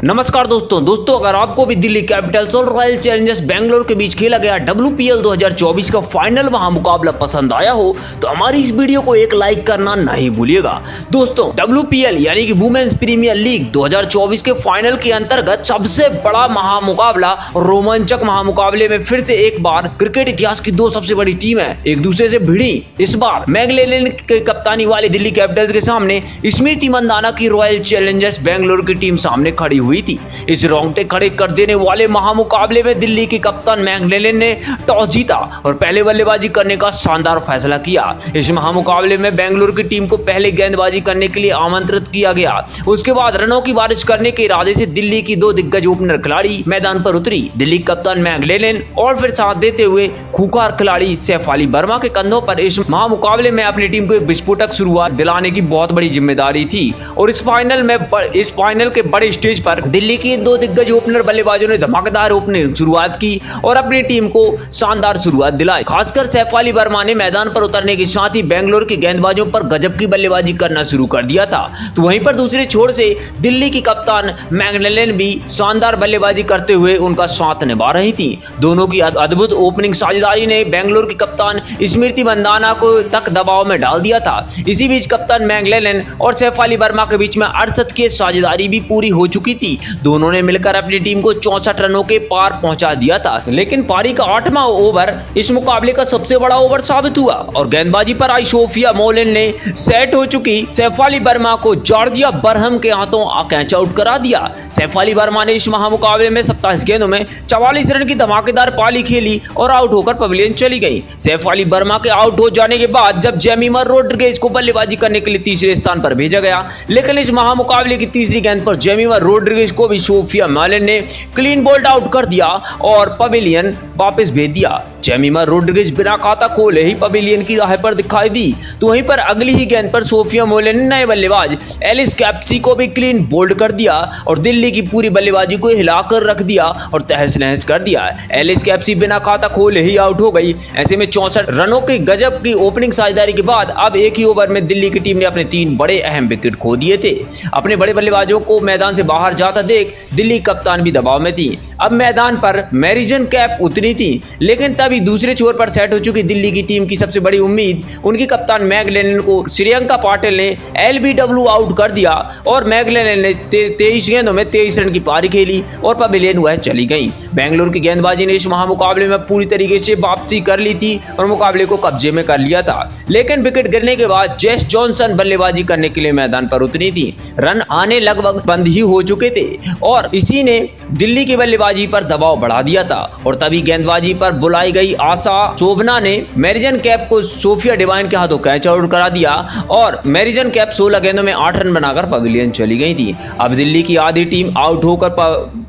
नमस्कार दोस्तों अगर आपको भी दिल्ली कैपिटल्स और रॉयल चैलेंजर्स बेंगलोर के बीच खेला गया WPL 2024 का फाइनल महामुकाबला पसंद आया हो तो हमारी इस वीडियो को एक लाइक करना नहीं भूलिएगा। दोस्तों WPL यानी कि वुमेन्स प्रीमियर लीग 2024 के फाइनल के अंतर्गत सबसे बड़ा महामुकाबला और रोमांचक महामुकाबले में फिर से एक बार क्रिकेट इतिहास की दो सबसे बड़ी टीमें एक दूसरे से भिड़ी। इस बार मैगलेलन के कप्तानी वाली दिल्ली कैपिटल्स के सामने स्मृति मंदाना की रॉयल चैलेंजर्स बेंगलोर की टीम सामने खड़ी हुई थी। इस रोंगटे खड़े कर देने वाले महामुकाबले में दिल्ली के कप्तान मैगलेलन ने टॉस जीता और पहले बल्लेबाजी करने का शानदार फैसला किया। इस महामुकाबले में बेंगलुरु की टीम को पहले गेंदबाजी करने के लिए आमंत्रित किया गया। उसके बाद रनों की बारिश करने के इरादे से दिल्ली की दो दिग्गज ओपनर खिलाड़ी मैदान पर उतरी। दिल्ली कप्तान मैगलेलन और फिर साथ देते हुए खूंखार खिलाड़ी सैफ अली वर्मा के कंधों पर इस महामुकाबले में अपनी टीम को एक विस्फोटक शुरुआत दिलाने की बहुत बड़ी जिम्मेदारी थी। और इस फाइनल के बड़े स्टेज पर दिल्ली की दो दिग्गज ओपनर बल्लेबाजों ने धमाकेदार ओपनिंग शुरुआत की और अपनी टीम को शानदार शुरुआत दिलाई। खासकर सैफ अली वर्मा ने मैदान पर उतरने के साथ ही बेंगलोर के गेंदबाजों पर गजब की बल्लेबाजी करना शुरू कर दिया था। तो वहीं पर दूसरे छोर से दिल्ली की कप्तान मैगलेलन भी शानदार बल्लेबाजी करते हुए उनका साथ निभा रही थी। दोनों की अद्भुत ओपनिंग साझेदारी ने बेंगलोर की कप्तान स्मृति मंदाना को तक दबाव में डाल दिया था। इसी बीच कप्तान मैगलेलन और सैफ अली वर्मा के बीच में 68 की साझेदारी भी पूरी हो चुकी थी। दोनों ने मिलकर अपनी टीम को 64 रनों के पार पहुंचा दिया था। लेकिन पारी का 8वां ओवर इस मुकाबले का सबसे बड़ा ओवर साबित हुआ और गेंदबाजी पर आई सोफिया मोलिन ने सेट हो चुकी सैफ अली वर्मा को जॉर्जिया बरहम के हाथों कैच आउट करा दिया। सैफ अली वर्मा ने इस महामुकाबले में 27 गेंदों में 44 रन की धमाकेदार पारी खेली और आउट होकर पवेलियन चली गई। सैफ अली वर्मा के आउट हो जाने के बाद जब जेमिमा रोड्रिगेज को बल्लेबाजी करने के लिए तीसरे स्थान पर भेजा गया, लेकिन इस महामुकाबले की तीसरी गेंद पर जेमिमा रोड्रिगेज को भी सोफिया मोलिन ने क्लीन बोल्ड आउट कर दिया और पवेलियन वापस भेज दिया। जेमिमा रोड्रिगेज बिना खाता खोले ही पवेलियन की राह पर दिखाई दी। तो वहीं पर अगली ही गेंद पर सोफिया मोलिन ने नए बल्लेबाज एलिस कैप्सी को भी क्लीन बोल्ड कर दिया और दिल्ली की पूरी बल्लेबाजी को हिलाकर रख दिया और तहस नहस कर दिया। एलिस कैप्सी बिना खाता खोले ही आउट हो गई। ऐसे में 64 रनों की गजब की ओपनिंग साझेदारी के बाद अब एक ही ओवर में दिल्ली की टीम ने अपने 3 बड़े अहम विकेट खो दिए थे। अपने बड़े बल्लेबाजों को मैदान से बाहर जाता देख दिल्ली कप्तान भी दबाव में थी। अब मैदान पर मैरिजन कैप उतरी थी, लेकिन तभी दूसरे छोर पर सेट हो चुकी दिल्ली की टीम की सबसे बड़ी उम्मीद उनकी कप्तान मैगलेलन को श्रेयंका पाटिल ने LBW आउट कर दिया और मैगलेलन ने 23 गेंदों में 23 रन की पारी खेली और पवेलियन वह चली गई। बेंगलुरु की गेंदबाजी ने इस महामुकाबले में पूरी तरीके से वापसी कर ली थी और मुकाबले को कब्जे में कर लिया था। लेकिन विकेट गिरने के बाद जेस जॉनसन बल्लेबाजी करने के लिए मैदान पर उतरी थी। रन आने लगभग बंद ही हो चुके थे और इसी ने दिल्ली की बल्लेबाजी पर दबाव बढ़ा दिया था। और तभी गेंदबाजी पर बुलाई गई आशा शोभना ने मैरिजन कैप को सोफिया डिवाइन के हाथों कैच आउट करा दिया और मैरिजन कैप 16 गेंदों में 8 रन बनाकर पवेलियन चली गई थी। अब दिल्ली की आधी टीम आउट होकर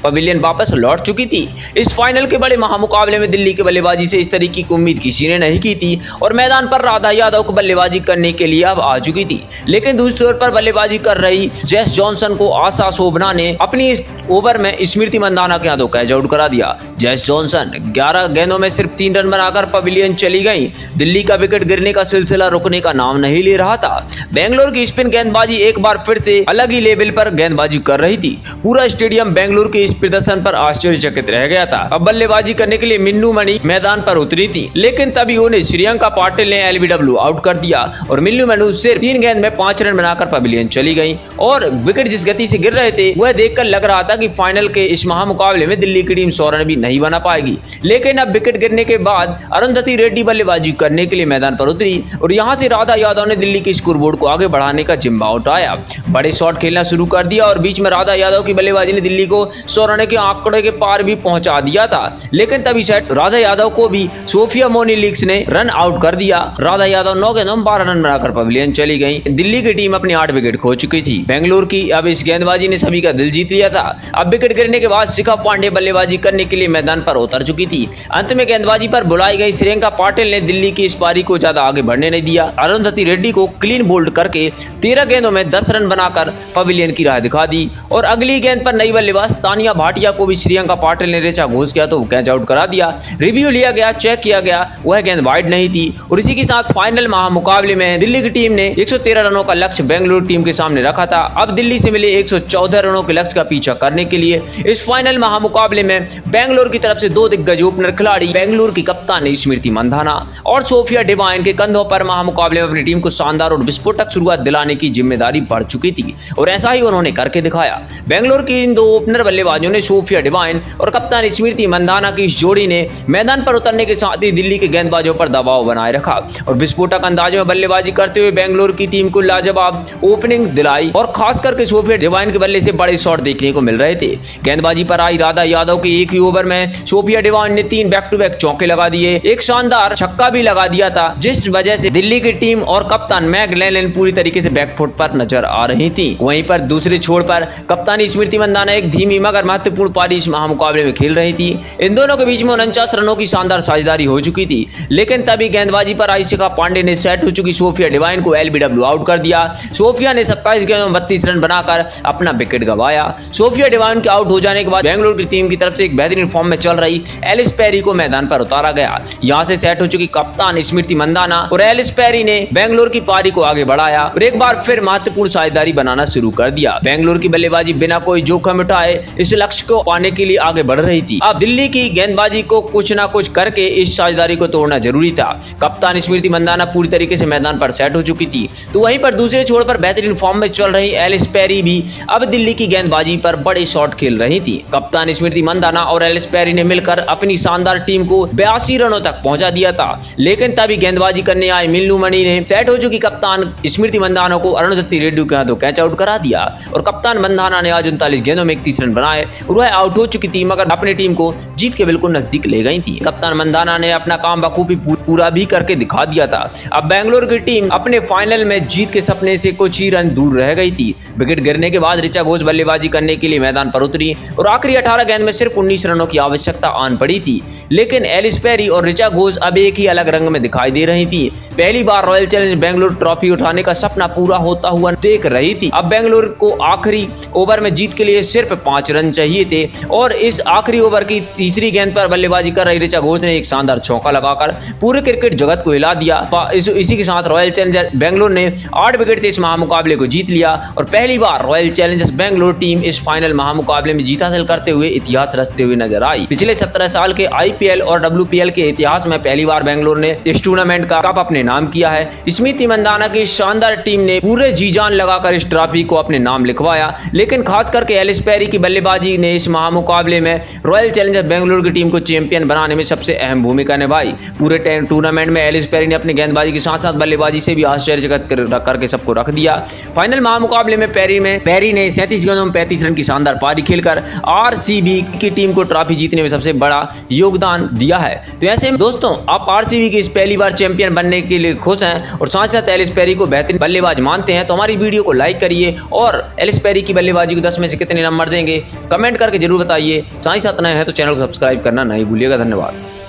पवेलियन वापस लौट चुकी थी। इस फाइनल के बड़े महामुकाबले में दिल्ली की बल्लेबाजी से इस तरीके की उम्मीद किसी ने नहीं की थी और मैदान पर राधा यादव को बल्लेबाजी करने के लिए अब आ चुकी थी। लेकिन दूसरी ओर पर बल्लेबाजी कर रही जेस जॉनसन को आशा शोभना ने अपनी इस ओवर में स्मृति मंदाना के हाथों कैच आउट करा दिया। जेस जॉनसन 11 गेंदों में सिर्फ 3 रन बनाकर पवेलियन चली गई। दिल्ली का विकेट गिरने का सिलसिला रुकने का नाम नहीं ले रहा था। बेंगलोर की स्पिन गेंदबाजी एक बार फिर से अलग ही लेवल पर गेंदबाजी कर रही थी। पूरा स्टेडियम बेंगलुरु के इस प्रदर्शन पर आश्चर्यचकित रह गया था। अब बल्लेबाजी करने के लिए मिन्नू मणि मैदान पर उतरी थी, लेकिन तभी उन्हें श्रेयंका पाटिल ने LBW आउट कर दिया और मिन्नू मणि सिर्फ 3 गेंद में 5 रन बनाकर पवेलियन चली गई। और विकेट जिस गति से गिर रहे थे वह देखकर लग रहा था कि फाइनल के इस महामुकाबले में दिल्ली की टीम 100 रन भी नहीं बना पाएगी। लेकिन अब विकेट गिरने के बाद अरुंधति रेड्डी बल्लेबाजी करने के लिए मैदान पर उतरी और यहां से राधा यादव ने दिल्ली के स्कोरबोर्ड को आगे बढ़ाने का जिम्मा उठाया। बड़े शॉट खेलना शुरू कर दिया और बीच में राधा यादव की बल्लेबाजी ने दिल्ली को 100 रन के आंकड़े के पार भी पहुंचा दिया था। लेकिन तभी सेट राधा यादव को भी सोफिया मोलिन ने रन आउट कर दिया। राधा यादव 9 गेंदों में 12 रन बनाकर पवेलियन चली गई। दिल्ली की टीम अपने 8 विकेट खो चुकी थी। बेंगलुरु की अब इस गेंदबाजी ने सभी का दिल जीत लिया था। अब विकेट गिरने के बाद शिखा पांडे बल्लेबाजी करने के लिए मैदान पर उतर चुकी थी। अंत में गेंदबाजी पर बुलाई गई श्रेयंका पाटिल ने दिल्ली की इस पारी को ज्यादा आगे बढ़ने नहीं दिया। अरुंधति रेड्डी को क्लीन बोल्ड करके 13 गेंदों में 10 रन बनाकर पवेलियन की राह दिखा दी और अगली गेंद पर नई बल्लेबाज तानिया भाटिया को भी श्रेयंका पाटिल ने रेचा घोष किया तो कैच आउट करा दिया। रिव्यू लिया गया, चेक किया गया, वह गेंद वाइड नहीं थी और इसी के साथ फाइनल महामुकाबले में दिल्ली की टीम ने 113 रनों का लक्ष्य बेंगलुरु टीम के सामने रखा था। अब दिल्ली से मिले 114 रनों के लक्ष्य का पीछा करने के लिए इस फाइनल महामुकाबले में बेंगलोर की तरफ से दो दिग्गज ओपनर खिलाड़ी बेंगलोर की कप्तान स्मृति मंधाना और सोफिया डिवाइन के कंधों पर महामुकाबले में अपनी टीम को शानदार और विस्फोटक शुरुआत दिलाने की जिम्मेदारी बढ़ चुकी थी और ऐसा ही उन्होंने करके दिखाया। बेंगलोर की इन दो ओपनर बल्लेबाजों ने सोफिया डिवाइन और कप्तान स्मृति मंधाना की इस जोड़ी ने मैदान पर उतरने के साथ ही दिल्ली के गेंदबाजों पर दबाव बनाए रखा और विस्फोटक अंदाज में बल्लेबाजी करते हुए बेंगलोर की टीम को लाजवाब ओपनिंग दिलाई और खास करके सोफिया डिवाइन के बल्ले से बड़े शॉट देखने को मिल रहे थे। गेंदबाजी पर आई राधा यादव के एक ही ओवर में सोफिया डिवाइन ने 3 बैक टू बैक चौके लगा दिए, एक शानदार छक्का भी लगा दिया था, जिस वजह से दिल्ली की टीम और कप्तान मैग लेलन पूरी तरीके से बैकफुट पर नजर आ रही थी। वहीं पर दूसरे छोर पर कप्तान स्मृति मंधाना एक धीमी मगर महत्वपूर्ण पारी इस महामुकाबले में खेल रही थी। इन दोनों के बीच में 49 रनों की शानदार साझेदारी हो चुकी थी, लेकिन तभी गेंदबाजी पर आई शिखा पांडे ने सेट हो चुकी सोफिया डिवाइन को एलबीडब्ल्यू आउट कर दिया। सोफिया ने 27 गेंदों में 32 रन बनाकर अपना विकेट गंवाया। सोफिया डिवाइन के आउट हो जाने के बाद बेंगलोर की टीम की तरफ से एक बेहतरीन फॉर्म में चल रही एलिस पेरी को मैदान पर उतारा गया। यहां से सेट हो चुकी कप्तान स्मृति मंधाना और एलिस पेरी ने बेंगलोर की पारी को आगे बढ़ाया और एक बार फिर महत्वपूर्ण साझेदारी बनाना शुरू कर दिया। बेंगलोर की बल्लेबाजी बिना कोई जोखिम उठाए इस लक्ष्य को पाने के लिए आगे बढ़ रही थी। अब दिल्ली की गेंदबाजी को कुछ ना कुछ करके इस साझेदारी को तोड़ना जरूरी था। कप्तान स्मृति मंधाना पूरी तरीके से मैदान पर सेट हो चुकी थी, तो वहीं पर दूसरे छोर पर बेहतरीन फॉर्म में चल रही एलिस पेरी भी अब दिल्ली की गेंदबाजी पर बड़े शॉट खेल रही थी। कप्तान स्मृति मंधाना और एलिस पेरी ने मिलकर अपनी शानदार टीम को 82 रनों तक पहुंचा दिया था, लेकिन तभी गेंदबाजी करने आए मिल्लू मणि ने सेट हो चुकी कप्तान स्मृति मंधाना को अरुणदत्ती रेड्डी के हाथों कैच आउट करा दिया और कप्तान मंधाना ने आज 39 गेंदों में 31 रन बनाए और वह आउट हो चुकी थी, मगर अपनी टीम को जीत के बिल्कुल नजदीक ले गई थी। कप्तान मंधाना ने अपना काम बखूबी पूरा भी करके दिखा दिया था। अब बेंगलोर की टीम अपने फाइनल में जीत के सपने से कुछ ही रन दूर रह गई थी। विकेट गिरने के बाद ऋचा घोष बल्लेबाजी करने के लिए मैदान पर उतरी और आखिरी 18 गेंद में सिर्फ 19 रनों की आवश्यकता आन पड़ी थी, लेकिन एलिस पेरी और ऋचा घोष अब एक ही अलग रंग में दिखाई दे रही थी। पहली बार रॉयल चैलेंज बेंगलोर ट्रॉफी उठाने का सपना पूरा होता हुआ देख रही थी। अब बेंगलोर को आखिरी ओवर में जीत के लिए सिर्फ 5 रन चाहिए थे और इस आखिरी ओवर की तीसरी गेंद पर बल्लेबाजी कर रही ऋचा घोष ने एक शानदार चौका लगाकर पूरे क्रिकेट जगत को हिला दिया। इसी के साथ रॉयल चैलेंजर्स बेंगलोर ने 8 विकेट से इस महामुकाबले को जीत लिया और पहली बार रॉयल चैलेंजर्स बेंगलोर टीम इस फाइनल महामुकाबले में जीत हासिल करते हुए इतिहास रचते हुए नजर आई। पिछले 17 साल के आईपीएल और डब्ल्यूपीएल के इतिहास में पहली बार बेंगलोर ने इस टूर्नामेंट का कप अपने नाम किया है। स्मृति मंधाना की शानदार टीम ने पूरे जी जान लगाकर इस ट्रॉफी को अपने नाम लिखवाया, लेकिन खास करके एलिस पेरी की बल्लेबाजी ने इस महामुकाबले में रॉयल चैलेंजर्स बेंगलोर की टीम को चैंपियन बनाने में सबसे अहम भूमिका निभाई। पूरे टूर्नामेंट में एलिस पेरी ने अपनी गेंदबाजी के साथ साथ बल्लेबाजी से भी आश्चर्यचकित करके सबको रख दिया। फाइनल महामुकाबले में पेरी ने 37 गेंदों में 35 रन की शानदार पारी खेलकर आरसीबी की टीम को ट्रॉफी जीतने में सबसे बड़ा योगदान दिया है। तो ऐसे में दोस्तों, आप आरसीबी की इस पहली बार चैंपियन बनने के लिए खुश हैं और साथ साथ एलिस पेरी को बेहतरीन बल्लेबाज मानते हैं, तो हमारी वीडियो को लाइक करिए और एलिस पेरी की बल्लेबाजी को 10 में से कितने नंबर देंगे कमेंट करके जरूर बताइए। साथ ही साथ नए हैं तो चैनल को सब्सक्राइब करना नहीं भूलिएगा। धन्यवाद।